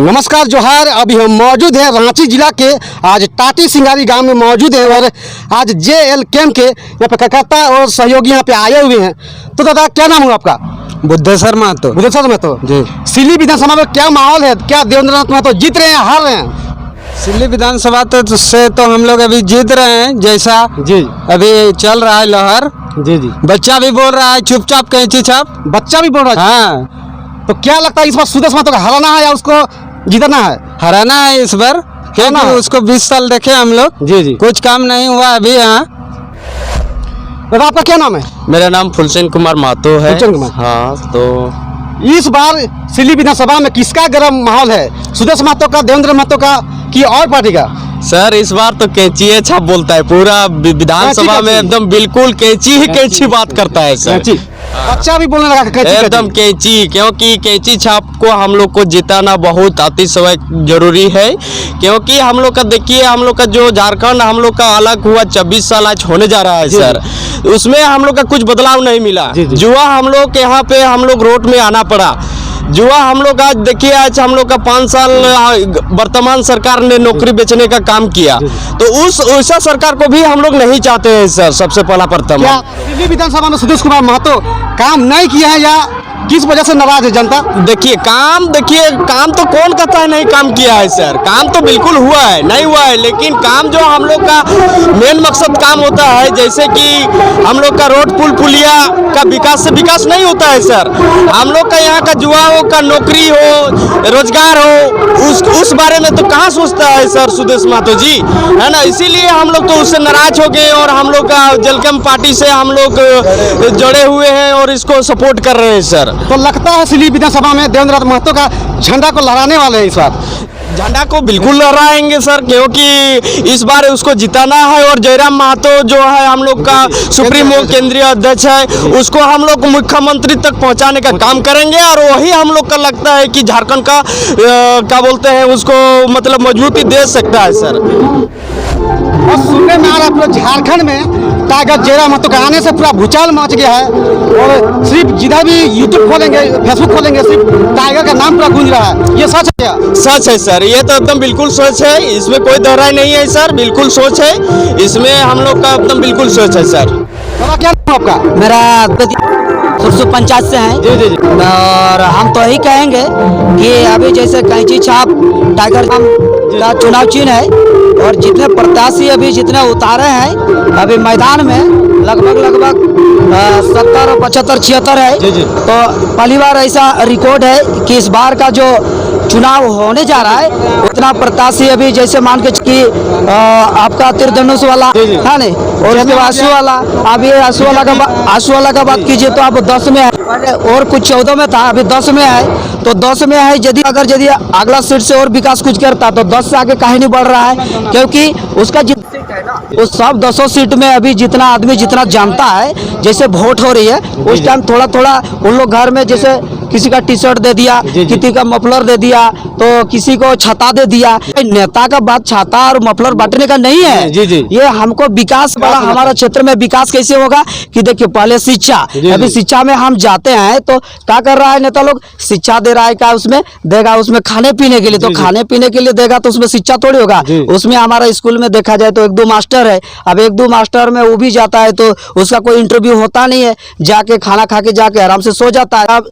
नमस्कार जोहार। अभी हम मौजूद हैं रांची जिला के आज टाटी सिंगारी गांव में मौजूद हैं और आज JL कैंप के यहाँ पे कार्यकर्ता और सहयोगी यहाँ पे आए हुए हैं। तो दादा क्या नाम हुआ आपका? बुद्धेश्वर महतो। बुद्धेश्वर महतो जी। सिल्ली विधानसभा में क्या माहौल है? क्या देवेंद्रनाथ महतो जीत रहे हैं, हार रहे हैं? सिल्ली विधानसभा से तो हम लोग अभी जीत रहे हैं, जैसा जी अभी चल रहा है लहर। जी जी। बच्चा भी बोल रहा है चुपचाप कैंची छाप। बच्चा भी बोल रहा है। हाँ, तो क्या लगता है इस बार सुदेश महतो को हराना है या उसको जीतना है? हराना है इस बार, क्योंकि उसको 20 साल देखे हम लोग। जी जी। कुछ काम नहीं हुआ अभी। यहाँ दादा आपका क्या नाम है? मेरा नाम फुलसेन कुमार महतो है। फुलसेन कुमार। हाँ, तो इस बार सिल्ली विधानसभा में किसका गर्म माहौल है? सुदेश महतो का, देवेंद्र महतो का कि और पार्टी का? सर इस बार तो कैंची छाप बोलता है पूरा विधानसभा में, एकदम बिल्कुल कैंची ही कैंची बात करता है सर। बच्चा भी बोलने लगा कैंची एकदम कैंची, क्योंकि कैंची छाप को हम लोग को जिताना बहुत अतिशय जरूरी है। क्योंकि हम लोग का देखिए, हम लोग का जो झारखंड हम लोग का अलग हुआ 26 साल आज होने जा रहा है सर, उसमें हम लोग का कुछ बदलाव नहीं मिला। जुआ हम लोग के यहाँ पे हम लोग रोड में आना पड़ा। जुआ हम लोग आज देखिए, आज हम लोग का 5 साल वर्तमान सरकार ने नौकरी बेचने का काम किया, तो उस वैसा सरकार को भी हम लोग नहीं चाहते हैं सर। सबसे पहला प्रथम दिल्ली विधानसभा में सुदेश कुमार महतो काम नहीं किया है या किस वजह से नाराज है जनता? देखिए काम तो कौन कहता है नहीं काम किया है सर। काम तो बिल्कुल हुआ है, नहीं हुआ है, लेकिन काम जो हम लोग का मेन मकसद काम होता है, जैसे कि हम लोग का रोड पुल पुलिया का विकास से विकास नहीं होता है सर। हम लोग का यहाँ का युवाओं का नौकरी हो, रोजगार हो, उस बारे में तो कहाँ सोचता है सर सुदेश महतो जी, है ना। इसीलिए हम लोग तो उससे नाराज हो गए और हम लोग का जलकम पार्टी से हम लोग जुड़े हुए हैं और इसको सपोर्ट कर रहे हैं सर। तो लगता है सिल्ली विधानसभा में देवेंद्रनाथ महतो का झंडा को लहराने वाले हैं इस बार? झंडा को बिल्कुल लहराएंगे सर, क्योंकि इस बार उसको जिताना है। और जयराम महतो जो है हम लोग का सुप्रीमो केंद्रीय अध्यक्ष है, उसको हम लोग मुख्यमंत्री तक पहुंचाने का काम करेंगे। और वही हम लोग का लगता है कि झारखंड का क्या बोलते हैं उसको, मतलब मजबूती दे सकता है सर। और सुनने में आ रहा है पूरे झारखंड में टाइगर जयराम महतो के आने से पूरा भूचाल मच गया है और सिर्फ जिधर भी यूट्यूब खोलेंगे, फेसबुक खोलेंगे, सिर्फ टाइगर का नाम पूरा गूंज रहा है। ये सच है क्या? सच है सर, ये तो एकदम बिल्कुल सच है, इसमें कोई दोहराई नहीं है सर। बिल्कुल सोच है इसमें, हम लोग का एकदम बिल्कुल सोच है सर। क्या नाम आपका? मेरा सुरसु पंचायत से है। जी जी जी। और हम तो यही कहेंगे कि अभी जैसे कैंची छाप टाइगर का चुनाव चिन्ह है और जितने प्रत्याशी अभी जितने उतारे हैं अभी मैदान में लगभग 70, 75, 76 है। तो पहली बार ऐसा रिकॉर्ड है कि इस बार का जो चुनाव होने जा रहा है उतना प्रत्याशी अभी जैसे मान के कि आपका तीरधनुष वाला है नहीं, और उसके बाद आंसू वाला, अभी आंसू वाला का बात कीजिए तो अब 10 में है, और कुछ 14 में था, अभी 10 में है। तो 10 में है, यदि अगला सीट से और विकास कुछ करता तो 10 से आगे काहे नहीं बढ़ रहा है, क्योंकि उसका उस सब 10 सीट में अभी जितना आदमी जितना जानता है, जैसे वोट हो रही है उस टाइम थोड़ा थोड़ा उन लोग घर में जैसे किसी का टी शर्ट दे दिया, किसी का मफलर दे दिया, तो किसी को छाता दे दिया। नेता का बात छाता और मफलर बांटने का नहीं है। ये हमको विकास वाला, हमारा क्षेत्र में विकास कैसे होगा कि देखिए पहले शिक्षा, अभी शिक्षा में हम जाते हैं तो क्या कर रहा है नेता लोग, शिक्षा दे रहा है, क्या उसमें देगा, उसमें खाने पीने के लिए, तो खाने पीने के लिए देगा तो उसमें शिक्षा थोड़ी होगा। उसमें हमारा स्कूल में देखा जाए तो 1-2 मास्टर है, अब 1-2 मास्टर में वो भी जाता है तो उसका कोई इंटरव्यू होता नहीं है, जाके खाना खा के जाके आराम से सो जाता है। अब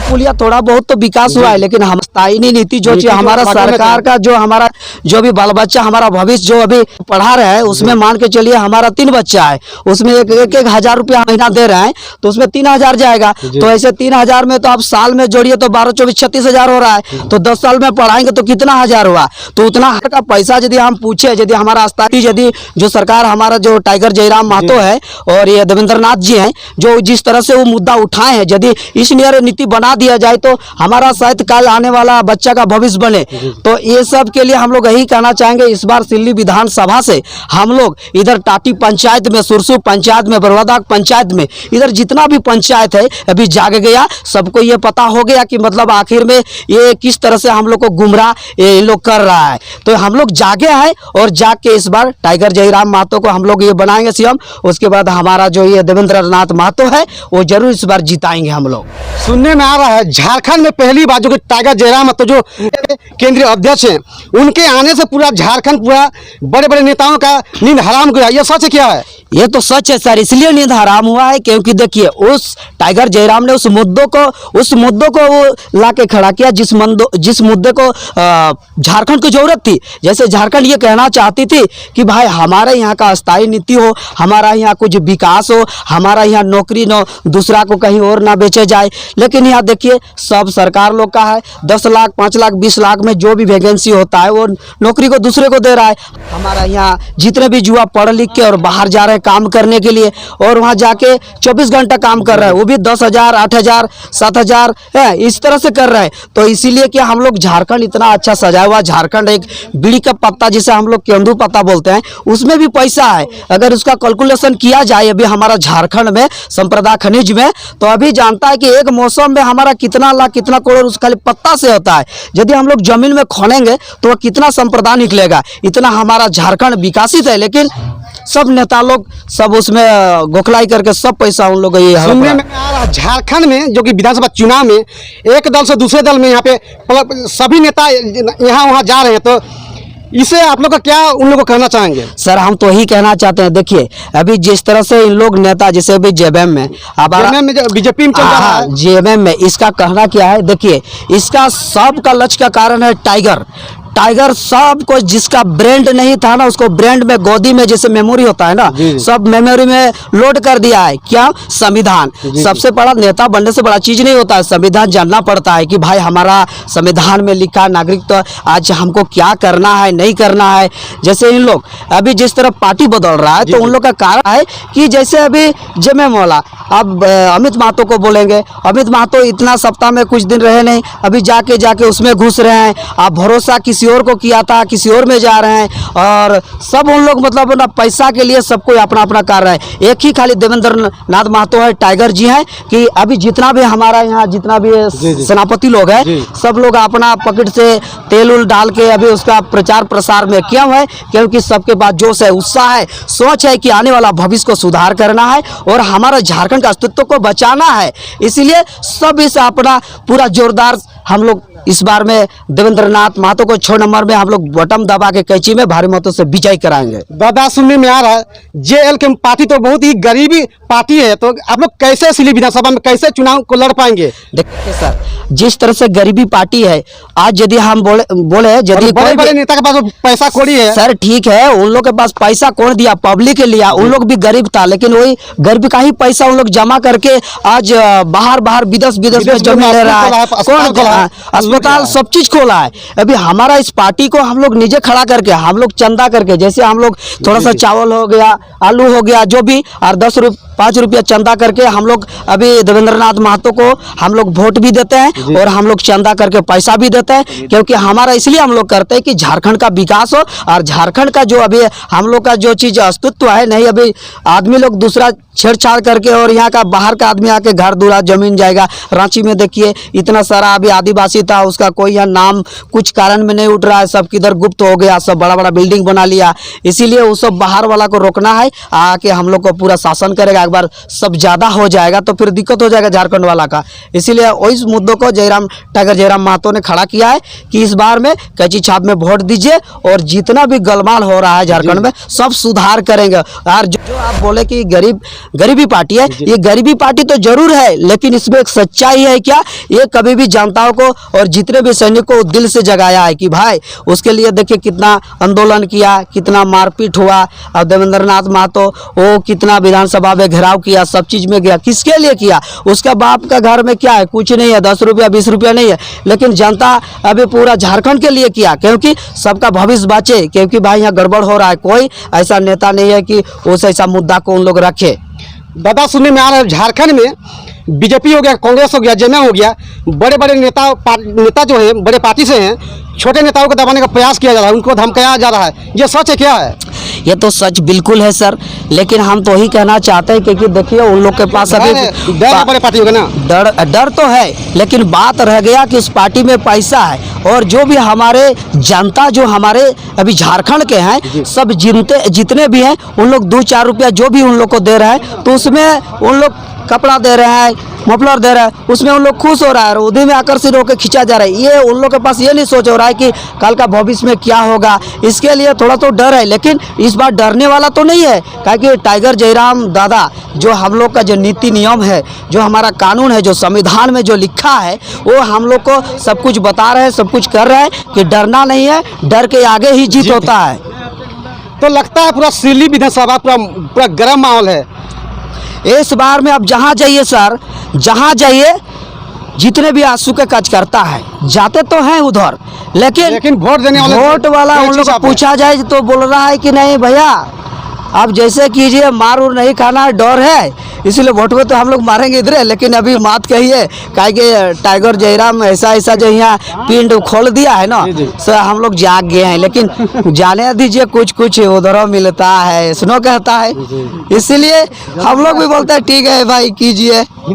पुलिया थोड़ा बहुत तो विकास हुआ है, लेकिन हम स्थायी नीति जो हमारा सरकार का जो भी बाल बच्चा हमारा भविष्य जो अभी पढ़ा रहे हैं उसमें मान के चलिए हमारा 3 बच्चा है, उसमें एक 1,000 रुपया महीना दे रहे हैं तो उसमें 3,000 जाएगा। तो ऐसे 3,000 में तो आप साल में जोड़िए तो 12-24, 36,000 हो रहा है, तो 10 साल में पढ़ाएंगे तो कितना हजार हुआ। तो उतना का पैसा यदि हम पूछे, यदि हमारा स्थायी, यदि जो सरकार हमारा जो टाइगर जयराम महतो है और ये देवेंद्रनाथ जी हैं, जो जिस तरह से वो मुद्दा उठाए हैं, यदि इस नीति बना दिया जाए तो हमारा शायद कल आने वाला बच्चा का भविष्य बने। तो ये सब के लिए हम लोग यही कहना चाहेंगे, इस बार सिल्ली विधानसभा से हम लोग इधर टाटी पंचायत में, सुरसु पंचायत में, बरवादाग पंचायत में, इधर जितना भी पंचायत है अभी जाग गया, सबको ये पता हो गया कि मतलब आखिर में ये किस तरह से हम लोग को गुमराह ये लोग कर रहा है। तो हम लोग जागे हैं और जाग के इस बार टाइगर जयराम महतो को हम लोग ये बनाएंगे सीएम। उसके बाद हमारा जो ये देवेंद्रनाथ महतो है वो जरूर इस बार जिताएंगे हम लोग। सुनने में आ रहा है झारखंड में पहली बार जो कि टाइगर जयराम तो जो केंद्रीय अध्यक्ष हैं, उनके आने से पूरा झारखंड, पूरा बड़े बड़े नेताओं का नींद हराम गया। ये सच क्या है? ये तो सच है सर, इसलिए नींद हराम हुआ है क्योंकि देखिए उस टाइगर जयराम ने उस मुद्दों को वो ला के खड़ा किया जिस मुद्दे को झारखंड को जरूरत थी। जैसे झारखंड ये कहना चाहती थी कि भाई हमारे यहाँ का स्थायी नीति हो, हमारा यहाँ कुछ विकास हो, हमारा यहाँ नौकरी न दूसरा को कहीं और ना बेचे जाए। लेकिन यहाँ देखिए सब सरकार लोग का है, 10 लाख 5 लाख 20 लाख में जो भी वैकेंसी होता है वो नौकरी को दूसरे को दे रहा है। हमारा यहाँ जितने भी युवा पढ़ लिख के और बाहर जा रहे हैं काम करने के लिए और वहाँ जाके 24 घंटा काम कर रहे हैं, वो भी 10,000 8,000 7,000 है इस तरह से कर रहे हैं। तो इसीलिए कि हम लोग झारखंड इतना अच्छा सजा हुआ, झारखंड एक बीड़ी का पत्ता जिसे हम लोग केंदू पत्ता बोलते हैं, उसमें भी पैसा है। अगर उसका कैलकुलेशन किया जाए अभी हमारा झारखंड में संप्रदा खनिज में, तो अभी जानता है कि एक मौसम में हमारा कितना लाख कितना करोड़ उस खाली पत्ता से होता है। यदि हम लोग जमीन में खोलेंगे तो वह कितना संप्रदा निकलेगा। इतना हमारा झारखंड विकसित है, लेकिन सब नेता लोग सब उसमें गोखलाई करके सब पैसा उन लोग ये सुनने में आ रहा है झारखंड में जो कि विधानसभा चुनाव में एक दल से दूसरे दल में यहाँ पे सभी नेता यहाँ वहाँ जा रहे हैं, तो इसे आप लोग का क्या उन लोगों को कहना चाहेंगे? सर हम तो यही कहना चाहते हैं, देखिए अभी जिस तरह से इन लोग नेता जैसे अभी जेएमएम में बीजेपी में चल रहा है, जेएमएम में इसका कहना क्या है, देखिए इसका सब का लक्ष्य का कारण है टाइगर सबको जिसका ब्रांड नहीं था ना उसको ब्रांड में गोदी में जैसे मेमोरी होता है ना, सब मेमोरी में लोड कर दिया है। क्या? संविधान। सबसे बड़ा नेता बनने से बड़ा चीज नहीं होता है, संविधान जानना पड़ता है कि भाई हमारा संविधान में लिखा नागरिक तो आज हमको क्या करना है नहीं करना है। जैसे इन लोग अभी जिस तरह पार्टी बदल रहा है तो उन लोग का कारण है कि जैसे अभी जेएमएम वाला अब अमित महतो को बोलेंगे, अमित महतो इतना सप्ताह में कुछ दिन रहे नहीं, अभी जाके उसमें घुस रहे हैं। आप भरोसा किसी और को किया था, किसी और में जा रहे हैं और सब उन लोग मतलब ना पैसा के लिए सब कोई अपना अपना कर रहा है। एक ही खाली देवेंद्र नाथ महतो है, टाइगर जी हैं कि अभी जितना भी हमारा यहाँ जितना भी सेनापति लोग हैं सब लोग अपना पॉकेट से तेल उल डाल के अभी उसका प्रचार प्रसार में क्यों है, क्योंकि सबके पास जोश है, उत्साह है, सोच है कि आने वाला भविष्य को सुधार करना है और हमारा झारखंड का अस्तित्व को बचाना है। इसीलिए सब इस अपना पूरा जोरदार हम लोग इस बार में देवेंद्र नाथ महतो को 6 नंबर में हम लोग बटन दबा के कैंची में भारी मतों से विजय कराएंगे। दादा सुनने में आ रहा है जेएल के पार्टी तो बहुत ही गरीबी पार्टी है, तो आप लोग कैसे सिली विधानसभा में कैसे चुनाव को लड़ पाएंगे? देखिए सर जिस तरह से गरीबी पार्टी है, आज यदि हम बोले यदि बड़े नेता के पास पैसा कौड़ी है सर, ठीक है उन लोग के पास पैसा कौन दिया, पब्लिक के लिया, उन लोग भी गरीब था, लेकिन वही गरीब का ही पैसा उन लोग जमा करके आज बाहर विदेश में जमीन ले रहा है, कौन अस्पताल सब चीज खोला है। अभी हमारा इस पार्टी को हम लोग निजे खड़ा करके हम लोग चंदा करके, जैसे हम लोग थोड़ा सा चावल हो गया, आलू हो गया, जो भी और 5 रुपया चंदा करके हम लोग अभी देवेंद्र नाथ महतो को हम लोग वोट भी देते हैं और हम लोग चंदा करके पैसा भी देते हैं, क्योंकि हमारा इसलिए हम लोग करते हैं कि झारखंड का विकास हो और झारखंड का जो अभी हम लोग का जो चीज अस्तित्व है नहीं, अभी आदमी लोग दूसरा छेड़छाड़ करके और यहाँ का बाहर का आदमी आके घर दूरा जमीन जाएगा। रांची में देखिए इतना सारा अभी आदिवासी था, उसका कोई यहाँ नाम कुछ कारण में नहीं उठ रहा है, सब किधर गुप्त हो गया, सब बड़ा बड़ा बिल्डिंग बना लिया। इसीलिए वो सब बाहर वाला को रोकना है, आके हम लोग को पूरा शासन करेगा। एक बार सब ज्यादा हो जाएगा तो फिर दिक्कत हो जाएगा झारखंड वाला का। इसीलिए इस मुद्दों को टाइगर जयराम महतो ने खड़ा किया है कि इस बार में कैंची छाप में वोट दीजिए और जितना भी गलमाल हो रहा है झारखंड में सब सुधार करेंगे। और जो आप बोले कि गरीबी पार्टी है, ये गरीबी पार्टी तो जरूर है, लेकिन इसमें एक सच्चाई है क्या, ये कभी भी जनताओं को और जितने भी सैनिकों को दिल से जगाया है कि भाई उसके लिए देखिए कितना आंदोलन किया, कितना मारपीट हुआ। अब देवेंद्र नाथ महतो वो कितना विधानसभा में घेराव किया, सब चीज में गया, किसके लिए किया? उसका बाप का घर में क्या है, कुछ नहीं है, 10 रुपया 20 रुपया नहीं है, लेकिन जनता अभी पूरा झारखंड के लिए किया, क्योंकि सबका भविष्य बचे, क्योंकि भाई यहाँ गड़बड़ हो रहा है। कोई ऐसा नेता नहीं है कि उस ऐसा मुद्दा को उन लोग रखे। दादा सुनने में आ रहा है झारखंड में बीजेपी हो गया, कांग्रेस हो गया, जेएमएम हो गया, बड़े बड़े नेता जो है बड़े पार्टी से हैं, छोटे नेताओं को दबाने का प्रयास किया जा रहा है, उनको धमकाया जा रहा है। ये सच है क्या है? ये तो सच बिल्कुल है सर, लेकिन हम तो ही कहना चाहते हैं क्योंकि देखिए उन लोग के पास अभी बड़े पार्टी होगा ना, डर तो है, लेकिन बात रह गया कि उस पार्टी में पैसा है। और जो भी हमारे जनता जो हमारे अभी झारखंड के हैं सब जितने भी हैं उन लोग 2-4 रुपया जो भी उन लोग को दे रहे हैं, तो उसमें उन लोग कपड़ा दे रहे हैं है, मफलर दे रहा है, उसमें उन लोग खुश हो रहा है और उसी में आकर्षित होकर खींचा जा रहा है। ये उन लोग के पास ये नहीं सोच हो रहा है कि कल का भविष्य में क्या होगा, इसके लिए थोड़ा तो डर है। लेकिन इस बार डरने वाला तो नहीं है, क्योंकि टाइगर जयराम दादा जो हम लोग का जो नीति नियम है, जो हमारा कानून है, जो संविधान में जो लिखा है, वो हम लोग को सब कुछ बता रहे हैं, सब कुछ कर रहे हैं कि डरना नहीं है, डर के आगे ही जीत होता है। तो लगता है पूरा सिरली विधानसभा पूरा गर्म माहौल है। इस बार में आप जहाँ जाइए सर, जहाँ जाइए, जितने भी आंसू के कार्यकर्ता है जाते तो हैं उधर, लेकिन वोट देने वाले वोट वाला कोई उन लोग चीज़ को आप है। पूछा जाए तो बोल रहा है कि नहीं भैया आप जैसे कीजिए, मार उर नहीं खाना, डर है, इसलिए वोट को तो हम लोग मारेंगे इधर। लेकिन अभी बात कहिए काहे कि टाइगर जयराम ऐसा ऐसा जो यहाँ पिंड खोल दिया है ना, सर हम लोग जाग गए हैं। लेकिन जाने दीजिए, कुछ कुछ उधर मिलता है, सुनो कहता है, इसलिए हम लोग भी बोलते हैं ठीक है भाई कीजिए।